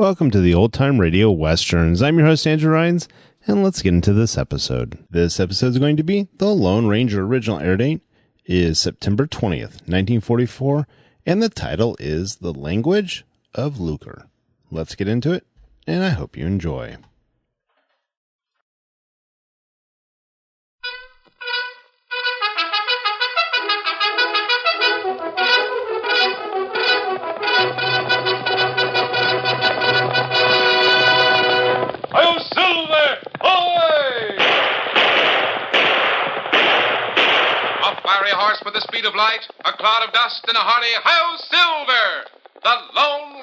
Welcome to the Old Time Radio Westerns. I'm your host, Andrew Rhynes, and let's get into this episode. This episode is going to be The Lone Ranger. Original air date is September 20th, 1944, and the title is The Language of Lucre. Let's get into it, and I hope you enjoy. Horse with the speed of light, a cloud of dust, and a hearty "Hi-Yo, Silver!" The Lone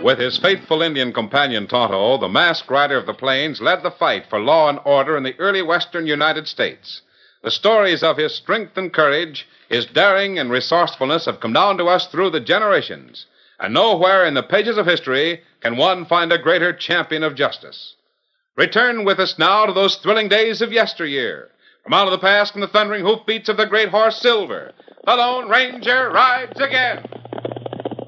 With his faithful Indian companion Tonto, the masked rider of the plains led the fight for law and order in the early western United States. The stories of his strength and courage, his daring and resourcefulness have come down to us through the generations. And nowhere in the pages of history can one find a greater champion of justice. Return with us now to those thrilling days of yesteryear. From out of the past and the thundering hoofbeats of the great horse Silver, the Lone Ranger rides again.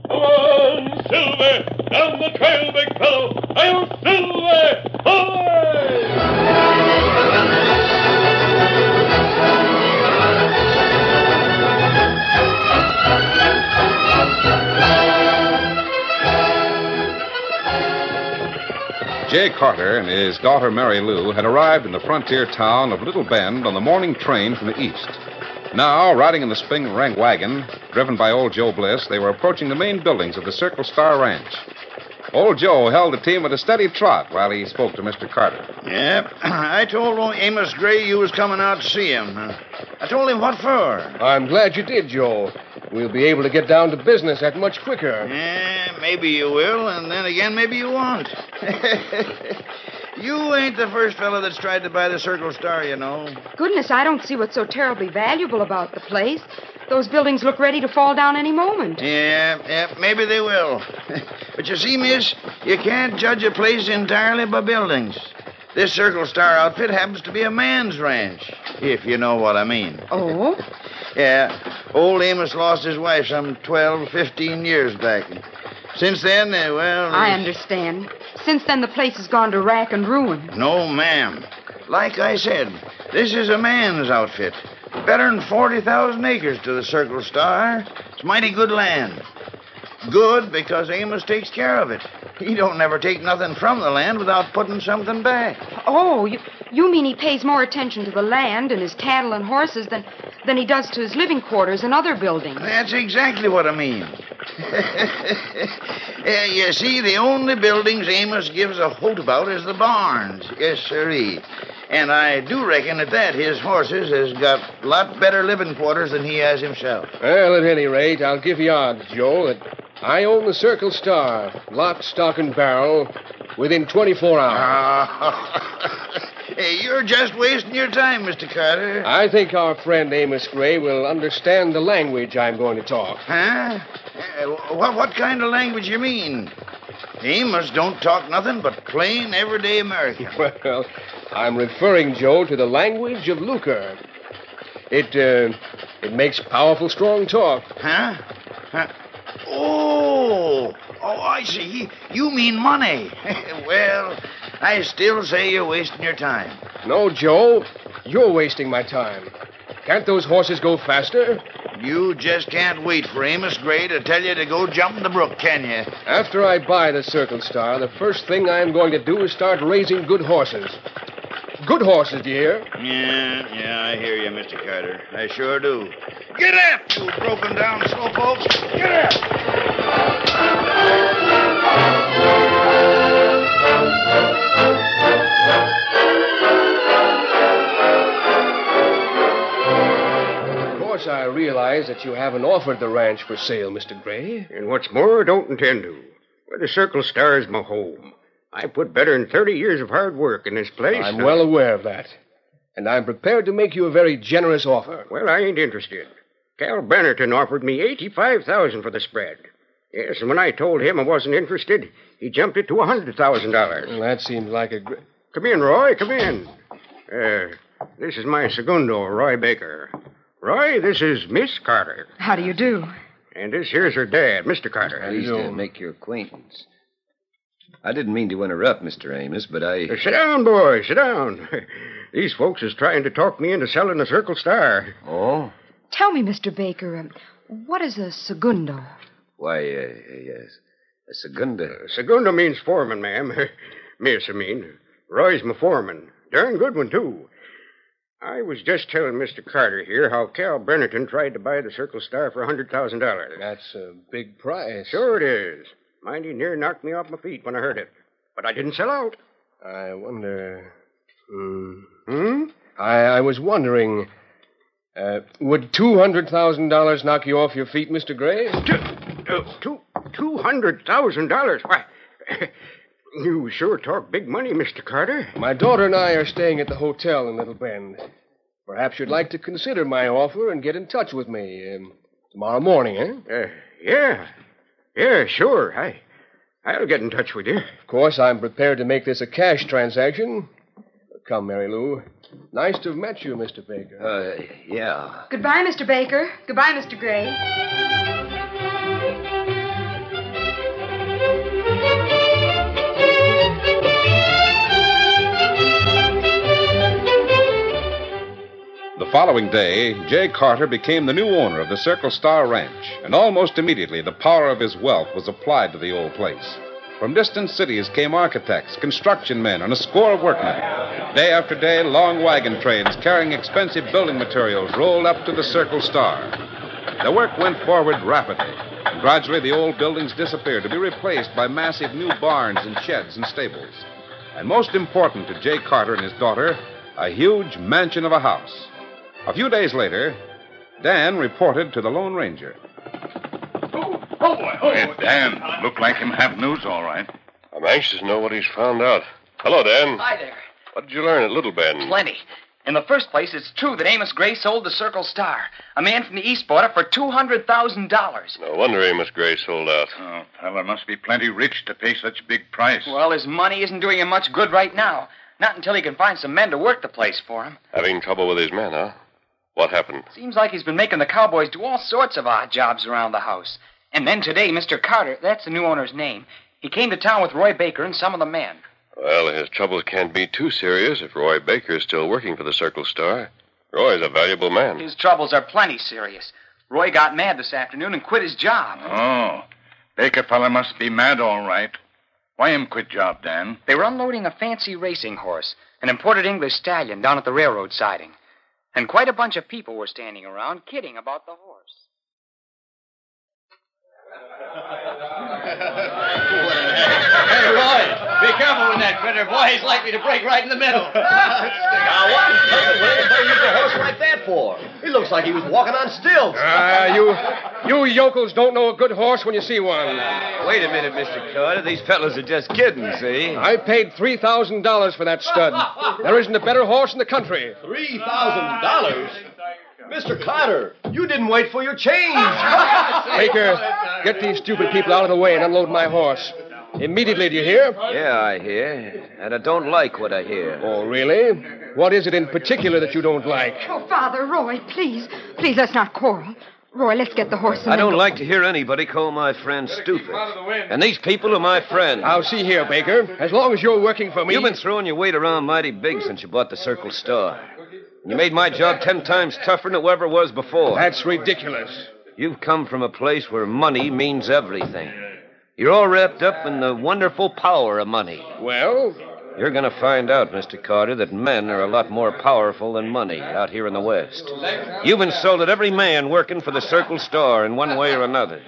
Come on, Silver! Down the trail, big fellow! Hi-Yo, Silver! Ahoy! Jay Carter and his daughter Mary Lou had arrived in the frontier town of Little Bend on the morning train from the east. Now, riding in the spring rank wagon, driven by old Joe Bliss, they were approaching the main buildings of the Circle Star Ranch. Old Joe held the team at a steady trot while he spoke to Mr. Carter. Yep, I told old Amos Gray you was coming out to see him. I told him what for. I'm glad you did, Joe. We'll be able to get down to business that much quicker. Yeah, maybe you will, and then again, maybe you won't. You ain't the first fellow that's tried to buy the Circle Star, you know. Goodness, I don't see what's so terribly valuable about the place. Those buildings look ready to fall down any moment. Yeah, maybe they will. But you see, miss, you can't judge a place entirely by buildings. This Circle Star outfit happens to be a man's ranch, if you know what I mean. Oh? Yeah, old Amos lost his wife some 12, 15 years back. Since then, I understand. Since then, the place has gone to rack and ruin. No, ma'am. Like I said, this is a man's outfit. Better than 40,000 acres to the Circle Star. It's mighty good land. Good because Amos takes care of it. He don't never take nothing from the land without putting something back. Oh, you mean he pays more attention to the land and his cattle and horses than he does to his living quarters and other buildings. That's exactly what I mean. You see, the only buildings Amos gives a hoot about is the barns. Yes, sirree. And I do reckon at that his horses has got a lot better living quarters than he has himself. Well, at any rate, I'll give you odds, Joe, that I own the Circle Star, lock, stock, and barrel, within 24 hours. Hey, you're just wasting your time, Mr. Carter. I think our friend Amos Gray will understand the language I'm going to talk. Huh? What kind of language you mean? Amos don't talk nothing but plain, everyday American. Well, I'm referring, Joe, to the language of Lucre. It makes powerful, strong talk. Huh? Oh, I see. You mean money. Well, I still say you're wasting your time. No, Joe, you're wasting my time. Can't those horses go faster? You just can't wait for Amos Gray to tell you to go jump in the brook, can you? After I buy the Circle Star, the first thing I'm going to do is start raising good horses. Good horses, do you hear? Yeah, I hear you, Mr. Carter. I sure do. Get up, you broken down slowpokes. Get up! Of course, I realize that you haven't offered the ranch for sale, Mr. Gray. And what's more, don't intend to. Well, the Circle Star is my home. I put better than 30 years of hard work in this place. I'm well aware of that. And I'm prepared to make you a very generous offer. Well, I ain't interested. Cal Bennerton offered me $85,000 for the spread. Yes, and when I told him I wasn't interested, he jumped it to $100,000. Well, that seems like a great... Come in, Roy, come in. This is my segundo, Roy Baker. Roy, this is Miss Carter. How do you do? And this here's her dad, Mr. Carter. Pleased to make your acquaintance. I didn't mean to interrupt, Mr. Amos, but I... Sit down, boy, sit down. These folks is trying to talk me into selling the Circle Star. Oh? Tell me, Mr. Baker, what is a segundo? Why, yes. A segunda. Segundo means foreman, ma'am. Miss, I mean. Roy's my foreman. Darn good one, too. I was just telling Mr. Carter here how Cal Bennerton tried to buy the Circle Star for $100,000. That's a big price. Sure it is. Mind, he near knocked me off my feet when I heard it. But I didn't sell out. I wonder... I was wondering... would $200,000 knock you off your feet, Mr. Gray? $200,000? Why, you sure talk big money, Mr. Carter. My daughter and I are staying at the hotel in Little Bend. Perhaps you'd like to consider my offer and get in touch with me tomorrow morning, eh? Yeah, sure. I'll get in touch with you. Of course, I'm prepared to make this a cash transaction. Come, Mary Lou. Nice to have met you, Mr. Baker. Yeah. Goodbye, Mr. Baker. Goodbye, Mr. Gray. The following day, Jay Carter became the new owner of the Circle Star Ranch, and almost immediately the power of his wealth was applied to the old place. From distant cities came architects, construction men, and a score of workmen. Day after day, long wagon trains carrying expensive building materials rolled up to the Circle Star. The work went forward rapidly, and gradually the old buildings disappeared to be replaced by massive new barns and sheds and stables. And most important to Jay Carter and his daughter, a huge mansion of a house. A few days later, Dan reported to the Lone Ranger. Oh, boy. Hey, Dan, look like him have news, all right. I'm anxious to know what he's found out. Hello, Dan. Hi there. What did you learn at Little Bend? Plenty. In the first place, it's true that Amos Gray sold the Circle Star. A man from the East bought it for $200,000. No wonder Amos Gray sold out. Oh, fella must be plenty rich to pay such a big price. Well, his money isn't doing him much good right now. Not until he can find some men to work the place for him. Having trouble with his men, huh? What happened? Seems like he's been making the cowboys do all sorts of odd jobs around the house. And then today, Mr. Carter, that's the new owner's name, he came to town with Roy Baker and some of the men. Well, his troubles can't be too serious if Roy Baker is still working for the Circle Star. Roy's a valuable man. His troubles are plenty serious. Roy got mad this afternoon and quit his job. Oh, Baker fella must be mad, all right. Why him quit job, Dan? They were unloading a fancy racing horse, an imported English stallion, down at the railroad siding. And quite a bunch of people were standing around kidding about the horse. Hey, Roy. Be careful with that critter, boy. He's likely to break right in the middle. Now, what would anybody use a horse like that for? He looks like he was walking on stilts. You yokels don't know a good horse when you see one. Wait a minute, Mr. Carter. These fellas are just kidding, see? I paid $3,000 for that stud. There isn't a better horse in the country. $3,000? Mr. Carter, you didn't wait for your change. Baker, get these stupid people out of the way and unload my horse. Immediately, do you hear? Yeah, I hear. And I don't like what I hear. Oh, really? What is it in particular that you don't like? Oh, Father, Roy, please. Please, let's not quarrel. Roy, let's get the horse. I don't like to hear anybody call my friend stupid. And these people are my friends. Now, see here, Baker. As long as you're working for me... You've been throwing your weight around mighty big since you bought the Circle Star. You made my job 10 times tougher than it ever was before. That's ridiculous. You've come from a place where money means everything. You're all wrapped up in the wonderful power of money. Well? You're going to find out, Mr. Carter, that men are a lot more powerful than money out here in the West. You've insulted every man working for the Circle Star in one way or another.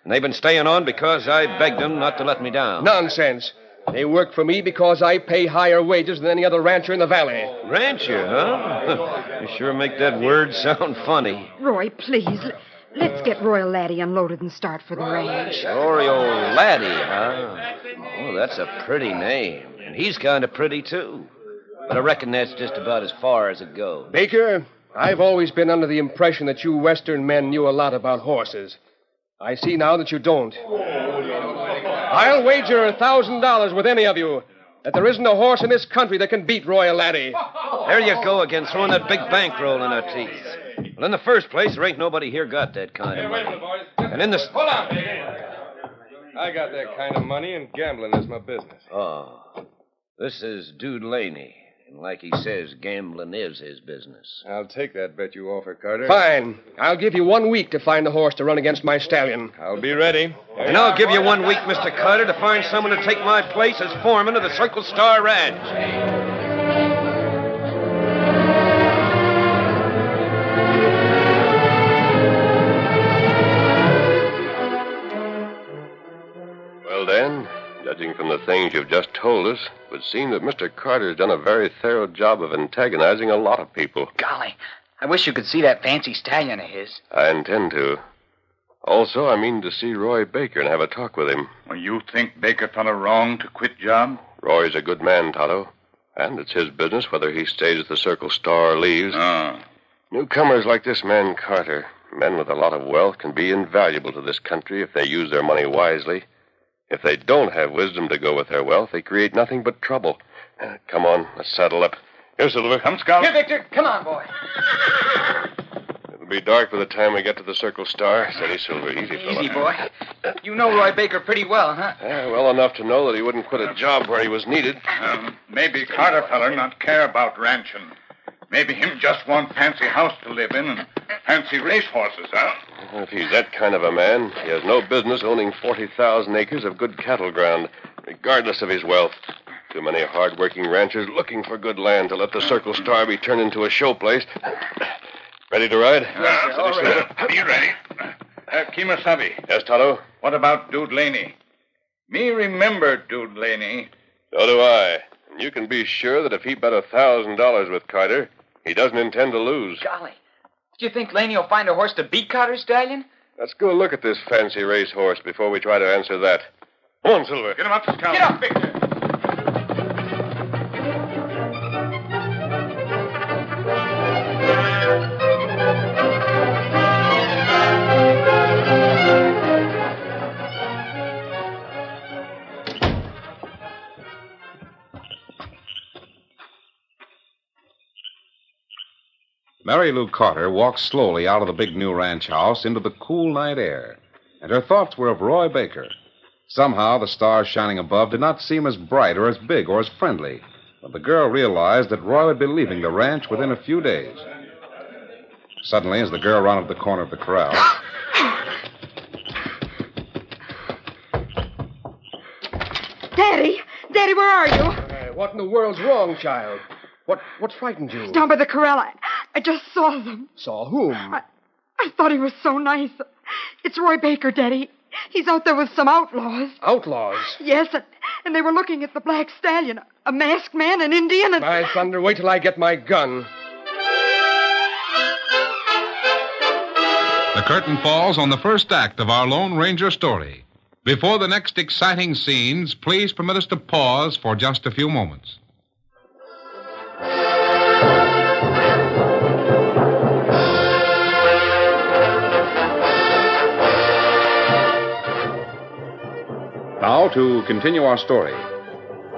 And they've been staying on because I begged them not to let me down. Nonsense. They work for me because I pay higher wages than any other rancher in the valley. Rancher, huh? You sure make that word sound funny. Roy, please. Let's get Royal Laddie unloaded and start for the ranch. Royal Laddie, huh? Oh, that's a pretty name. And he's kind of pretty, too. But I reckon that's just about as far as it goes. Baker, I've always been under the impression that you Western men knew a lot about horses. I see now that you don't. I'll wager $1,000 with any of you that there isn't a horse in this country that can beat Royal Laddie. There you go again, throwing that big bankroll in our teeth. Well, in the first place, there ain't nobody here got that kind of money. And in the... Hold on. I got that kind of money, and gambling is my business. Oh, this is Dude Laney. And like he says, gambling is his business. I'll take that bet you offer, Carter. Fine. I'll give you 1 week to find a horse to run against my stallion. I'll be ready. And I'll give you 1 week, Mr. Carter, to find someone to take my place as foreman of the Circle Star Ranch. Well, Dan, judging from the things you've just told us, it would seem that Mr. Carter's done a very thorough job of antagonizing a lot of people. Golly, I wish you could see that fancy stallion of his. I intend to. Also, I mean to see Roy Baker and have a talk with him. Well, you think Baker done a wrong to quit job? Roy's a good man, Tonto. And it's his business whether he stays at the Circle Star or leaves. Newcomers like this man Carter, men with a lot of wealth, can be invaluable to this country if they use their money wisely. If they don't have wisdom to go with their wealth, they create nothing but trouble. Come on, let's saddle up. Here, Silver. Come, Scout. Here, Victor. Come on, boy. It'll be dark by the time we get to the Circle Star. Steady, Silver. Easy, fella. Easy, boy. You know Roy Baker pretty well, huh? Well enough to know that he wouldn't quit a job where he was needed. Maybe Carter feller not care about ranching. Maybe him just want fancy house to live in and fancy race horses, huh? If he's that kind of a man, he has no business owning 40,000 acres of good cattle ground, regardless of his wealth. Too many hard-working ranchers looking for good land to let the Circle Star be turned into a showplace. Ready to ride? Be ready. Kemosabe. Yes, Tonto? What about Dude Laney? Me remember Dude Laney. So do I. And you can be sure that if he bet $1,000 with Carter, he doesn't intend to lose. Golly. Do you think Laney will find a horse to beat Carter's stallion? Let's go look at this fancy racehorse before we try to answer that. Come on, Silver. Get him up, Scout. Get up, Victor. Mary Lou Carter walked slowly out of the big new ranch house into the cool night air, and her thoughts were of Roy Baker. Somehow, the stars shining above did not seem as bright or as big or as friendly, but the girl realized that Roy would be leaving the ranch within a few days. Suddenly, as the girl rounded the corner of the corral... Daddy! Daddy, where are you? What in the world's wrong, child? What frightened you? Down by the corral. I just saw them. Saw whom? I thought he was so nice. It's Roy Baker, Daddy. He's out there with some outlaws. Outlaws? Yes, and they were looking at the black stallion, a masked man, an Indian, and... By thunder, wait till I get my gun. The curtain falls on the first act of our Lone Ranger story. Before the next exciting scenes, please permit us to pause for just a few moments. Now, to continue our story.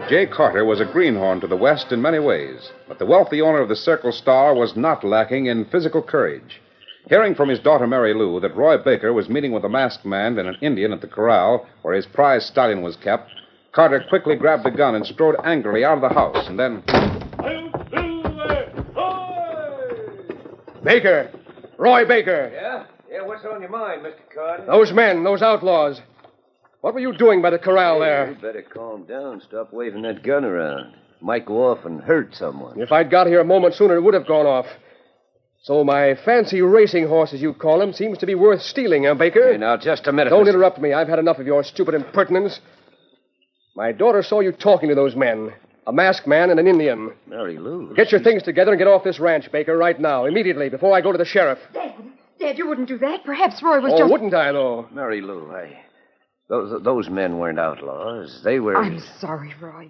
Jay Carter was a greenhorn to the West in many ways, but the wealthy owner of the Circle Star was not lacking in physical courage. Hearing from his daughter Mary Lou that Roy Baker was meeting with a masked man and an Indian at the corral where his prize stallion was kept, Carter quickly grabbed the gun and strode angrily out of the house, and then... Baker! Roy Baker! Yeah? Yeah, what's on your mind, Mr. Carter? Those men, those outlaws. What were you doing by the corral there? You better calm down. Stop waving that gun around. Might go off and hurt someone. If I'd got here a moment sooner, it would have gone off. So my fancy racing horse, as you call him, seems to be worth stealing, huh, Baker? Hey, now, just a minute. Don't interrupt me. I've had enough of your stupid impertinence. My daughter saw you talking to those men. A masked man and an Indian. Mary Lou. Get your things together and get off this ranch, Baker, right now, immediately, before I go to the sheriff. Dad, you wouldn't do that. Perhaps Roy was Oh, wouldn't I, though? Mary Lou, those men weren't outlaws. They were... I'm sorry, Roy.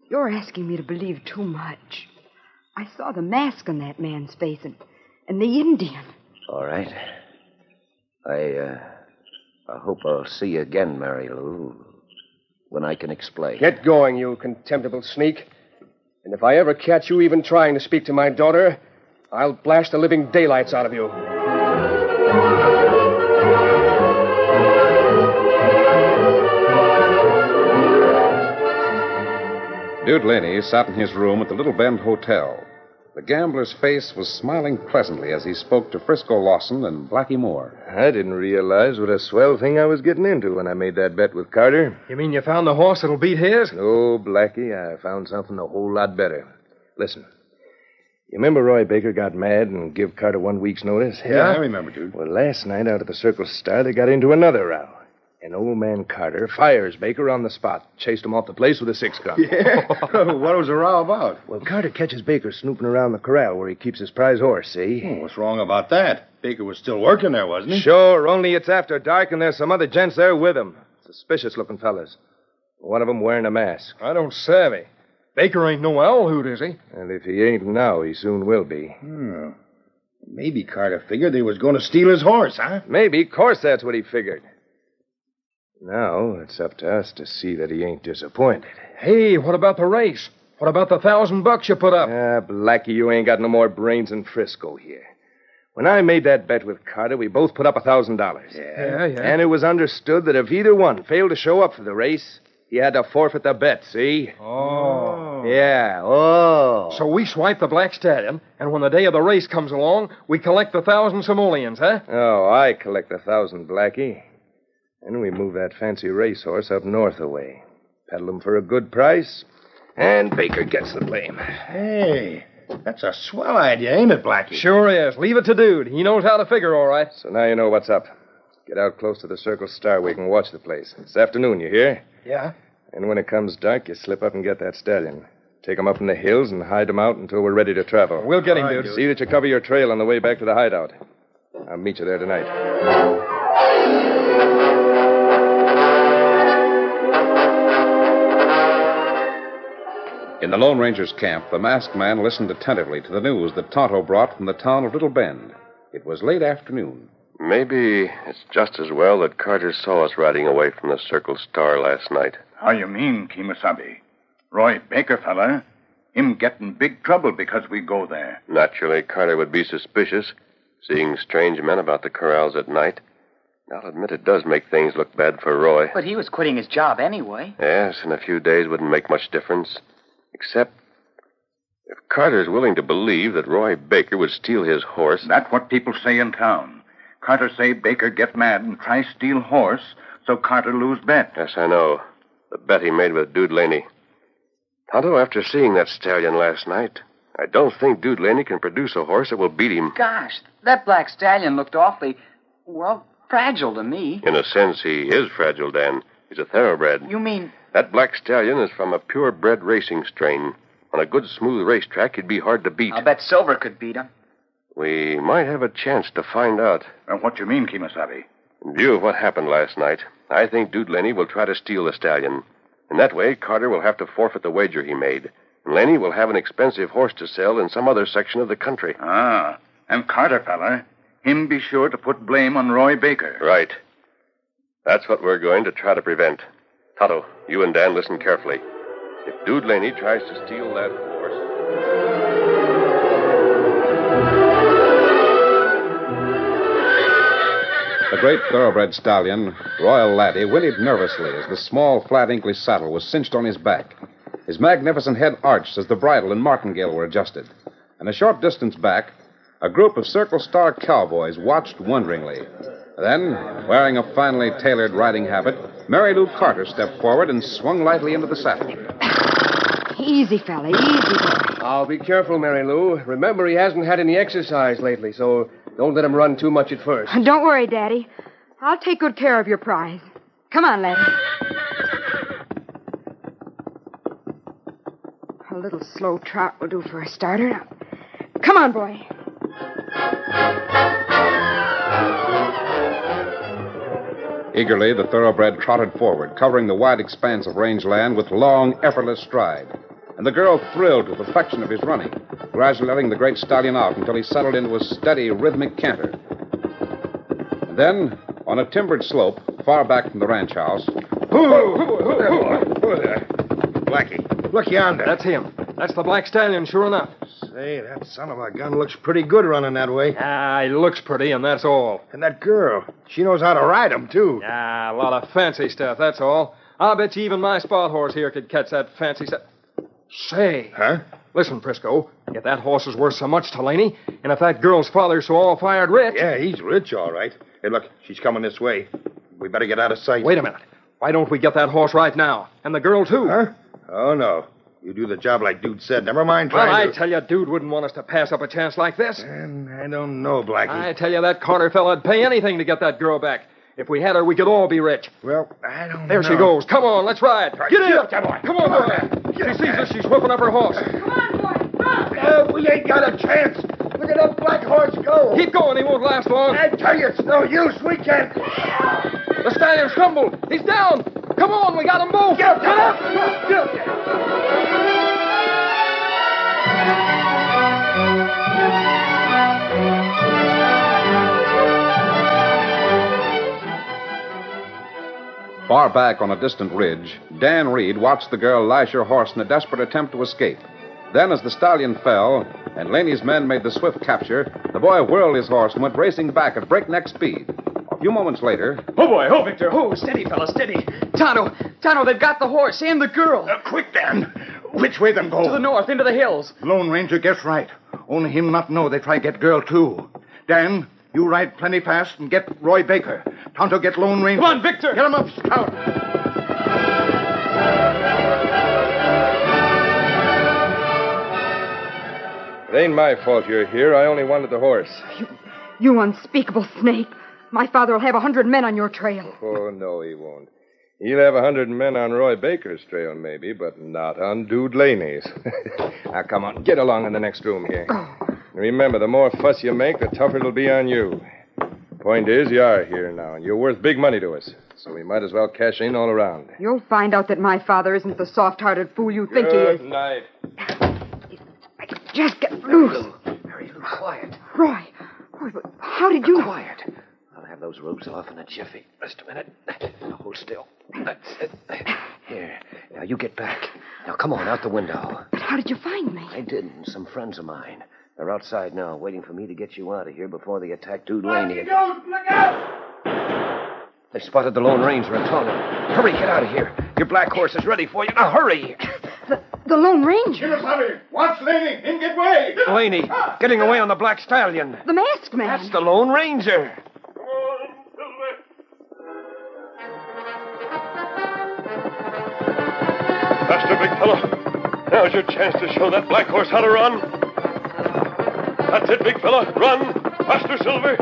You're asking me to believe too much. I saw the mask on that man's face and the Indian. All right. I hope I'll see you again, Mary Lou, when I can explain. Get going, you contemptible sneak. And if I ever catch you even trying to speak to my daughter, I'll blast the living daylights out of you. Dude Laney sat in his room at the Little Bend Hotel. The gambler's face was smiling pleasantly as he spoke to Frisco Lawson and Blackie Moore. I didn't realize what a swell thing I was getting into when I made that bet with Carter. You mean you found the horse that'll beat his? No, Blackie, I found something a whole lot better. Listen, you remember Roy Baker got mad and give Carter 1 week's notice? Yeah, I remember, dude. Well, last night out at the Circle Star, they got into another row. And old man Carter fires Baker on the spot. Chased him off the place with a 6-gun. Yeah? What was the row about? Well, Carter catches Baker snooping around the corral where he keeps his prize horse, see? What's wrong about that? Baker was still working there, wasn't he? Sure, only it's after dark and there's some other gents there with him. Suspicious-looking fellas. One of them wearing a mask. I don't savvy. Baker ain't no owl hoot, is he? And if he ain't now, he soon will be. Maybe Carter figured they was going to steal his horse, huh? Maybe. Of course that's what he figured. Now, it's up to us to see that he ain't disappointed. Hey, what about the race? What about the $1,000 you put up? Blackie, you ain't got no more brains than Frisco here. When I made that bet with Carter, we both put up $1,000. Yeah. And it was understood that if either one failed to show up for the race, he had to forfeit the bet, see? Oh. Yeah, oh. So we swipe the black stallion, and when the day of the race comes along, we collect the 1,000 simoleons, huh? Oh, I collect 1,000, Blackie. Then we move that fancy racehorse up north away. Peddle him for a good price, and Baker gets the blame. Hey, that's a swell idea, ain't it, Blackie? Sure is. Leave it to Dude. He knows how to figure, all right. So now you know what's up. Get out close to the Circle Star where you can watch the place. It's afternoon, you hear? Yeah? And when it comes dark, you slip up and get that stallion. Take him up in the hills and hide him out until we're ready to travel. We'll get him, Dude. See that you cover your trail on the way back to the hideout. I'll meet you there tonight. In the Lone Ranger's camp, the masked man listened attentively to the news that Tonto brought from the town of Little Bend. It was late afternoon. Maybe it's just as well that Carter saw us riding away from the Circle Star last night. How you mean, Kemosabe? Roy Baker, fella, him get in big trouble because we go there. Naturally, Carter would be suspicious, seeing strange men about the corrals at night. I'll admit it does make things look bad for Roy. But he was quitting his job anyway. Yes, in a few days wouldn't make much difference. Except if Carter's willing to believe that Roy Baker would steal his horse. That's what people say in town. Carter say Baker get mad and try steal horse, so Carter lose bet. Yes, I know. The bet he made with Dude Laney. Tonto, after seeing that stallion last night, I don't think Dude Laney can produce a horse that will beat him. Gosh, that black stallion looked awfully, fragile to me. In a sense, he is fragile, Dan. He's a thoroughbred. You mean That black stallion is from a purebred racing strain. On a good, smooth racetrack, he'd be hard to beat. I'll bet Silver could beat him. We might have a chance to find out. What do you mean, Kemosabe? In view of what happened last night, I think Dude Laney will try to steal the stallion. In that way, Carter will have to forfeit the wager he made. And Laney will have an expensive horse to sell in some other section of the country. Ah, and Carter fella, him be sure to put blame on Roy Baker. Right. That's what we're going to try to prevent. Tonto, you and Dan listen carefully. If Dude Laney tries to steal that horse... The great thoroughbred stallion, Royal Laddie, whinnied nervously as the small, flat English saddle was cinched on his back. His magnificent head arched as the bridle and martingale were adjusted. And a short distance back, a group of Circle Star cowboys watched wonderingly. Then, wearing a finely tailored riding habit, Mary Lou Carter stepped forward and swung lightly into the saddle. Easy, fella, easy, boy. I'll be careful, Mary Lou. Remember, he hasn't had any exercise lately, so don't let him run too much at first. Don't worry, Daddy. I'll take good care of your prize. Come on, Laddie. A little slow trot will do for a starter. Now, come on, boy. Eagerly, the thoroughbred trotted forward, covering the wide expanse of rangeland with long, effortless stride. And the girl thrilled with the affection of his running, gradually letting the great stallion out until he settled into a steady, rhythmic canter. And then, on a timbered slope, far back from the ranch house... Blackie, look yonder. That's him. That's the black stallion, sure enough. Say, that son of a gun looks pretty good running that way. Ah, he looks pretty, and that's all. And that girl, she knows how to ride him, too. Ah, a lot of fancy stuff, that's all. I'll bet you even my spot horse here could catch that fancy stuff. Say. Huh? Listen, Prisco, if that horse is worth so much to Laney, and if that girl's father's so all-fired rich... Yeah, he's rich, all right. Hey, look, she's coming this way. We better get out of sight. Wait a minute. Why don't we get that horse right now? And the girl, too. Huh? Oh, no. You do the job like Dude said. Never mind trying Well, I tell you, Dude wouldn't want us to pass up a chance like this. I don't know, Blackie. I tell you, that Carter fella'd pay anything to get that girl back. If we had her, we could all be rich. Well, I don't know. There she goes. Come on, let's ride. Get in. Come on. Come on, boy. She sees us. She's whipping up her horse. Come on, boy. Run. We ain't got a chance. Look at that black horse go. Keep going. He won't last long. I tell you, it's no use. We can't. The stallion stumbled. He's down. Come on. We got them both. Get up. Far back on a distant ridge, Dan Reed watched the girl lash her horse in a desperate attempt to escape. Then, as the stallion fell and Laney's men made the swift capture, the boy whirled his horse and went racing back at breakneck speed. A few moments later... Oh, boy. Oh, Victor. Oh, steady, fella, steady. Tonto, they've got the horse and the girl. Quick, Dan. Which way them go? To the north, into the hills. Lone Ranger guess right. Only him not know they try get girl, too. Dan, you ride plenty fast and get Roy Baker. Tonto get Lone Ranger. Come on, Victor. Get him up, Scout. It ain't my fault you're here. I only wanted the horse. You unspeakable snake. My father will have 100 men on your trail. Oh, no, he won't. He'll have 100 men on Roy Baker's trail, maybe, but not on Dude Laney's. Now, come on. Get along in the next room here. Remember, the more fuss you make, the tougher it'll be on you. Point is, you are here now, and you're worth big money to us. So we might as well cash in all around. You'll find out that my father isn't the soft-hearted fool you think he is. Good night. Just get loose. Mary Lou, quiet. Roy, but how did you... Quiet. I'll have those ropes off in a jiffy. Just a minute. Now, hold still. That's it. Here. Now, you get back. Now, come on, out the window. But how did you find me? I did, and some friends of mine. They're outside now, waiting for me to get you out of here before they attack Dude Laney. Look out! They spotted the Lone Ranger and Tonto. Hurry, get out of here. Your black horse is ready for you. Now, hurry. The Lone Ranger. Kemosabe, watch Laney. In get way. Laney, getting away on the black stallion. The masked man. That's the Lone Ranger. Faster, big fellow. Now's your chance to show that black horse how to run. That's it, big fella. Run. Faster, Silver.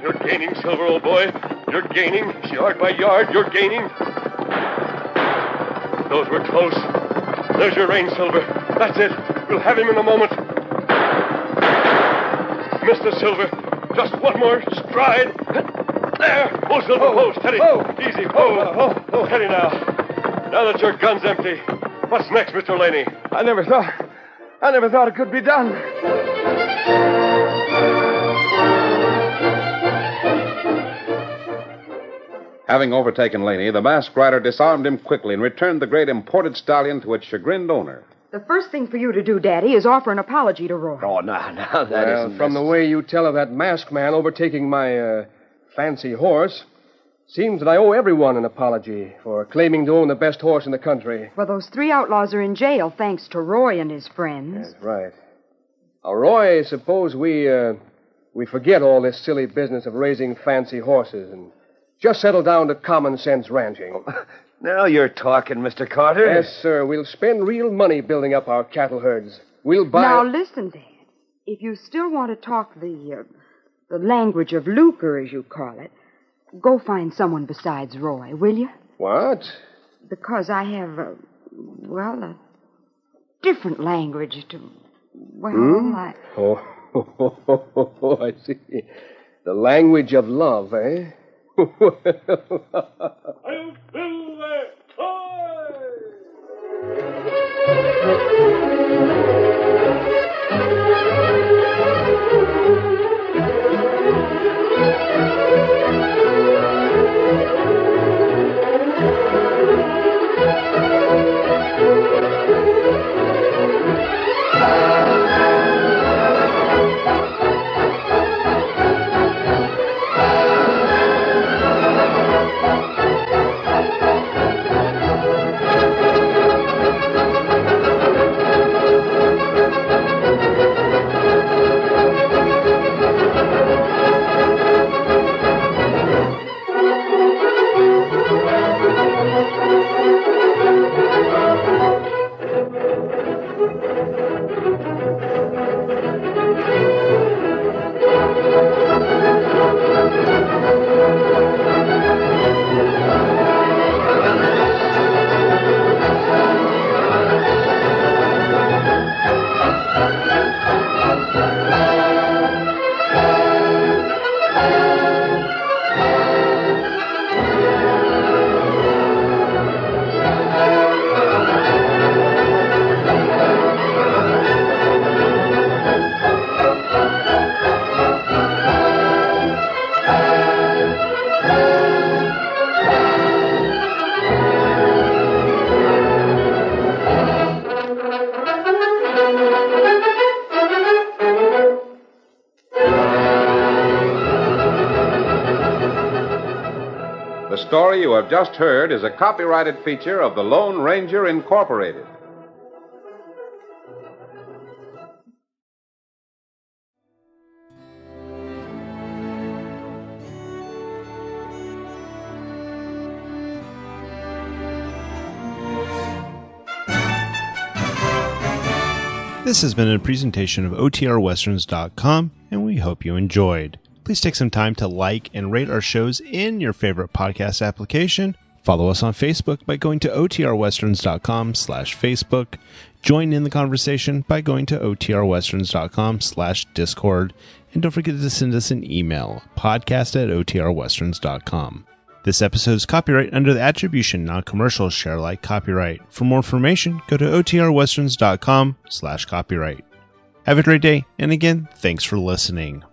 You're gaining, Silver, old boy. You're gaining. Yard by yard, you're gaining. Those were close. There's your rein, Silver. That's it. We'll have him in a moment. Mr. Silver, just one more stride. There. Oh, Silver, oh, steady. Oh. Easy. Oh, steady now. Now that your gun's empty, what's next, Mr. Laney? I never thought it could be done. Having overtaken Laney, the masked rider disarmed him quickly and returned the great imported stallion to its chagrined owner. The first thing for you to do, Daddy, is offer an apology to Roy. Oh, now, that isn't... From the way you tell of that masked man overtaking my, fancy horse, seems that I owe everyone an apology for claiming to own the best horse in the country. Well, those 3 outlaws are in jail thanks to Roy and his friends. That's right. Now, Roy, suppose we forget all this silly business of raising fancy horses and just settle down to common sense ranching. Now you're talking, Mr. Carter. Yes, sir. We'll spend real money building up our cattle herds. We'll buy... Now, listen, Dad. If you still want to talk the language of lucre, as you call it, go find someone besides Roy, will you? What? Because I have, a different language to... I... Oh, I see. The language of love, eh? The story you have just heard is a copyrighted feature of the Lone Ranger Incorporated. This has been a presentation of OTRWesterns.com, and we hope you enjoyed. Please take some time to like and rate our shows in your favorite podcast application. Follow us on Facebook by going to OTRWesterns.com/Facebook. Join in the conversation by going to OTRWesterns.com/Discord. And don't forget to send us an email, podcast@OTRWesterns.com. This episode is copyright under the attribution, non-commercial, share alike copyright. For more information, go to OTRWesterns.com/copyright. Have a great day, and again, thanks for listening.